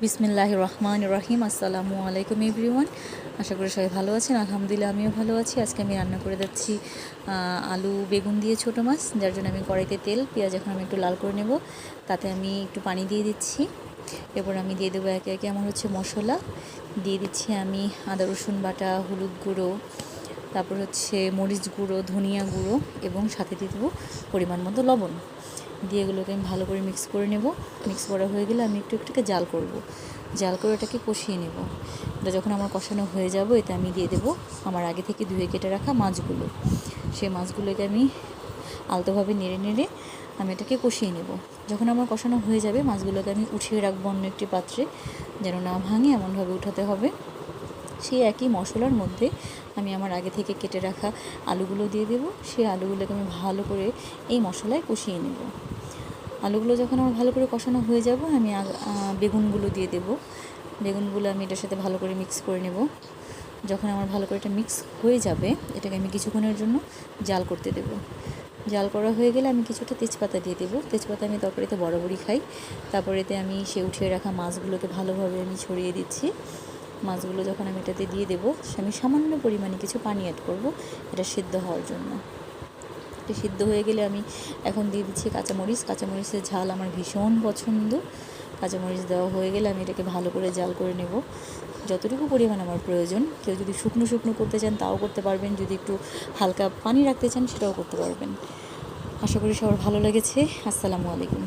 বিসমিল্লাহির রহমানির রহিম। আসসালামু আলাইকুম এভরিওয়ান। আশা করি সবাই ভালো আছেন। আলহামদুলিল্লাহ আমিও ভালো আছি। আজকে আমি রান্না করে যাচ্ছি আলু বেগুন দিয়ে ছোটো মাছ, যার জন্য আমি কড়াইতে তেল পেঁয়াজ এখন আমি একটু লাল করে নেব। তাতে আমি একটু পানি দিয়ে দিচ্ছি। এরপর আমি দিয়ে দেবো একে একে আমার মশলা দিয়ে দিচ্ছি। আমি আদা রসুন বাটা, হলুদ গুঁড়ো, তারপর মরিচ গুঁড়ো, ধনিয়া গুঁড়ো এবং সাথে দিয়ে দেবো পরিমাণ মতো লবণ। দিয়ে এগুলোকে আমি ভালো করে মিক্স করে নেব। মিক্স করা হয়ে গেলে আমি একটু জাল করব। জাল করে এটাকে কষিয়ে নেব। এটা যখন আমার কষানো হয়ে যাব, এতে আমি দিয়ে দেবো আমার আগে থেকে ধুয়ে কেটে রাখা মাছগুলো। সেই মাছগুলোকে আমি আলতোভাবে নেড়ে নেড়ে আমি এটাকে কষিয়ে নেব। যখন আমার কষানো হয়ে যাবে, মাছগুলোকে আমি উঠিয়ে রাখবো অন্য একটি পাত্রে, যেন না ভাঙে এমনভাবে উঠাতে হবে। সেই একই মশলার মধ্যে আমি আমার আগে থেকে কেটে রাখা আলুগুলো দিয়ে দেবো। সেই আলুগুলোকে আমি ভালো করে এই মশলায় কষিয়ে নেব। আলুগুলো যখন আমার ভালো করে কষানো হয়ে যাব, আমি বেগুনগুলো দিয়ে দেব। বেগুনগুলো আমি এটার সাথে ভালো করে মিক্স করে নেব। যখন আমার ভালো করে এটা মিক্স হয়ে যাবে, এটাকে আমি কিছুক্ষণের জন্য জাল করতে দেব। জাল করা হয়ে গেলে আমি কিছুটা তেজপাতা দিয়ে দেবো। তেজপাতা আমি তরকারিতে বরাবরই খাই। তারপর এতে আমি উঠিয়ে রাখা মাছগুলোকে ভালোভাবে আমি ছড়িয়ে দিচ্ছি। মাছগুলো যখন আমি এটাতে দিয়ে দেবো, আমি সামান্য পরিমাণে কিছু পানি অ্যাড করব এটা সিদ্ধ হওয়ার জন্য। এটা সিদ্ধ হয়ে গেলে আমি এখন দিয়ে দিচ্ছি কাঁচামরিচ। কাঁচামরিচের ঝাল আমার ভীষণ পছন্দ। কাঁচামরিচ দেওয়া হয়ে গেলে আমি এটাকে ভালো করে জাল করে নেব, যতটুকু পরিমাণ আমার প্রয়োজন। কেউ যদি শুকনো শুকনো করতে চান তাও করতে পারবেন, যদি একটু হালকা পানি রাখতে চান সেটাও করতে পারবেন। আশা করি সবার ভালো লেগেছে। আসসালামু আলাইকুম।